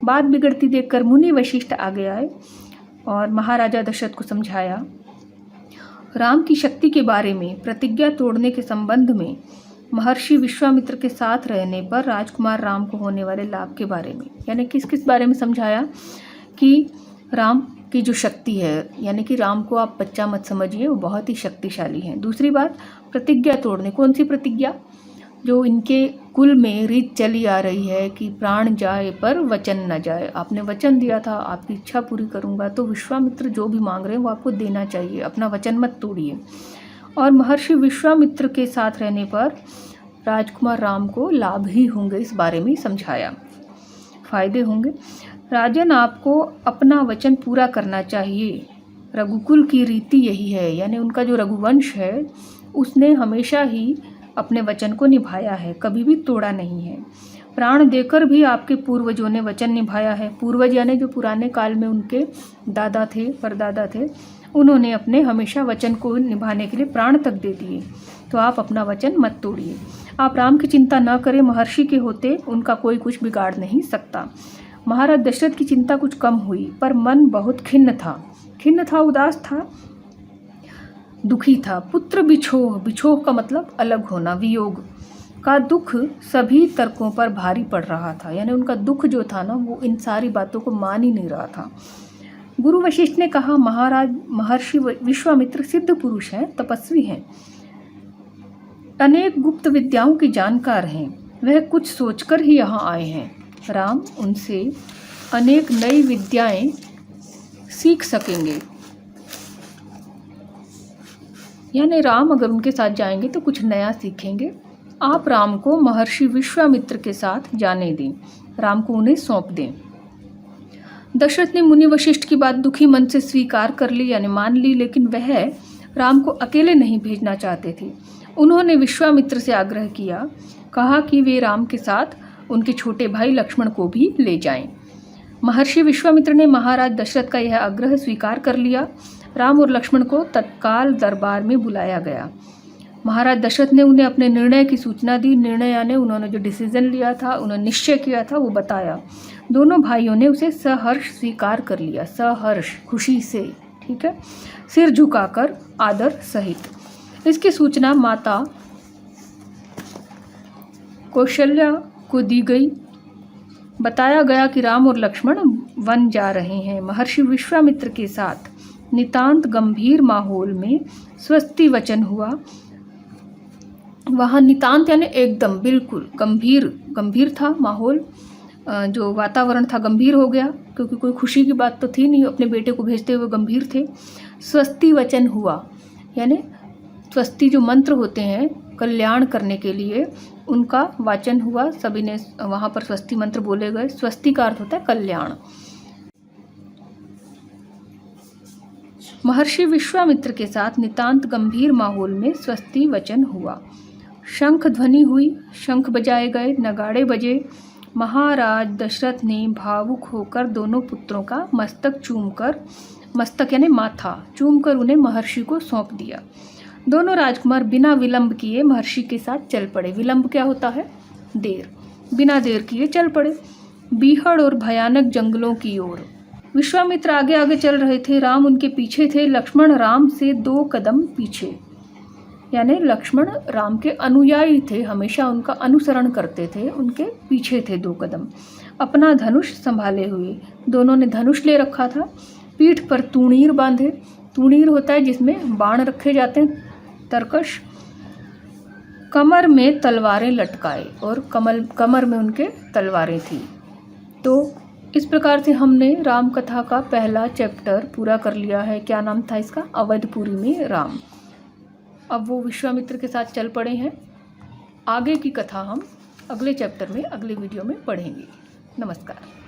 बात बिगड़ती देखकर मुनि वशिष्ठ आगे आए और महाराजा दशरथ को समझाया। राम की शक्ति के बारे में, प्रतिज्ञा तोड़ने के संबंध में, महर्षि विश्वामित्र के साथ रहने पर राजकुमार राम को होने वाले लाभ के बारे में, यानी किस किस बारे में समझाया कि राम की जो शक्ति है, यानी कि राम को आप बच्चा मत समझिए, वो बहुत ही शक्तिशाली हैं। दूसरी बात, प्रतिज्ञा तोड़ने। कौन सी प्रतिज्ञा? जो इनके कुल में रीत चली आ रही है कि प्राण जाए पर वचन न जाए। आपने वचन दिया था आपकी इच्छा पूरी करूंगा, तो विश्वामित्र जो भी मांग रहे हैं वो आपको देना चाहिए, अपना वचन मत तोड़िए। और महर्षि विश्वामित्र के साथ रहने पर राजकुमार राम को लाभ ही होंगे, इस बारे में समझाया, फायदे होंगे। राजन, आपको अपना वचन पूरा करना चाहिए। रघुकुल की रीति यही है, यानी उनका जो रघुवंश है उसने हमेशा ही अपने वचन को निभाया है, कभी भी तोड़ा नहीं है। प्राण देकर भी आपके पूर्वजों ने वचन निभाया है। पूर्वज यानी जो पुराने काल में उनके दादा थे, परदादा थे, उन्होंने अपने हमेशा वचन को निभाने के लिए प्राण तक दे दिए। तो आप अपना वचन मत तोड़िए। आप राम की चिंता न करें, महर्षि के होते उनका कोई कुछ बिगाड़ नहीं सकता। महाराज दशरथ की चिंता कुछ कम हुई, पर मन बहुत खिन्न था, उदास था, दुखी था। पुत्र बिछोह, बिछोह का मतलब अलग होना, वियोग का दुख सभी तर्कों पर भारी पड़ रहा था। यानी उनका दुख जो था ना, वो इन सारी बातों को मान ही नहीं रहा था। गुरु वशिष्ठ ने कहा, महाराज महर्षि विश्वामित्र सिद्ध पुरुष हैं, तपस्वी हैं, अनेक गुप्त विद्याओं के जानकार हैं, वह कुछ सोचकर ही यहाँ आए हैं। राम उनसे अनेक नई विद्याएं सीख सकेंगे, यानी राम अगर उनके साथ जाएंगे तो कुछ नया सीखेंगे। आप राम को महर्षि विश्वामित्र के साथ जाने दें, राम को उन्हें सौंप दें। दशरथ ने मुनि वशिष्ठ की बात दुखी मन से स्वीकार कर ली, यानी मान ली, लेकिन वह राम को अकेले नहीं भेजना चाहते थे। उन्होंने विश्वामित्र से आग्रह किया, कहा कि वे राम के साथ उनके छोटे भाई लक्ष्मण को भी ले जाएं। महर्षि विश्वामित्र ने महाराज दशरथ का यह आग्रह स्वीकार कर लिया। राम और लक्ष्मण को तत्काल दरबार में बुलाया गया। महाराज दशरथ ने उन्हें अपने निर्णय की सूचना दी। निर्णय यानी उन्होंने जो डिसीजन लिया था, उन्होंने निश्चय किया था, वो बताया। दोनों भाइयों ने उसे सहर्ष स्वीकार कर लिया, सहर्ष, खुशी से, ठीक है, सिर झुकाकर आदर सहित। इसकी सूचना माता कौशल्या को दी गई। बताया गया कि राम और लक्ष्मण वन जा रहे हैं। महर्षि विश्वामित्र के साथ नितांत गंभीर माहौल में स्वस्ति वचन हुआ। वहाँ नितांत यानी एकदम बिल्कुल गंभीर था माहौल, जो वातावरण था गंभीर हो गया, क्योंकि कोई खुशी की बात तो थी नहीं, अपने बेटे को भेजते हुए गंभीर थे। स्वस्ति वचन हुआ, यानी स्वस्ति जो मंत्र होते हैं कल्याण करने के लिए, उनका वाचन हुआ। सभी ने वहाँ पर स्वस्ति मंत्र बोले गए। स्वस्ति का अर्थ होता है कल्याण। महर्षि विश्वामित्र के साथ नितांत गंभीर माहौल में स्वस्ति वचन हुआ। शंख ध्वनि हुई, शंख बजाए गए, नगाड़े बजे। महाराज दशरथ ने भावुक होकर दोनों पुत्रों का मस्तक चूमकर, मस्तक यानी माथा चूमकर उन्हें महर्षि को सौंप दिया। दोनों राजकुमार बिना विलंब किए महर्षि के साथ चल पड़े। विलंब क्या होता है? देर। बिना देर किए चल पड़े बीहड़ और भयानक जंगलों की ओर। विश्वामित्र आगे आगे चल रहे थे, राम उनके पीछे थे। लक्ष्मण राम से 2 कदम पीछे, यानी लक्ष्मण राम के अनुयायी थे, हमेशा उनका अनुसरण करते थे, उनके पीछे थे 2 कदम, अपना धनुष संभाले हुए। दोनों ने धनुष ले रखा था, पीठ पर तूणीर बांधे। तूणीर होता है जिसमें बाण रखे जाते हैं, तरकश। कमर में तलवारें लटकाए, और कमर में उनके तलवारें थी। तो इस प्रकार से हमने राम कथा का पहला चैप्टर पूरा कर लिया है। क्या नाम था इसका? अवधपुरी में राम। अब वो विश्वामित्र के साथ चल पड़े हैं। आगे की कथा हम अगले चैप्टर में, अगले वीडियो में पढ़ेंगे। नमस्कार।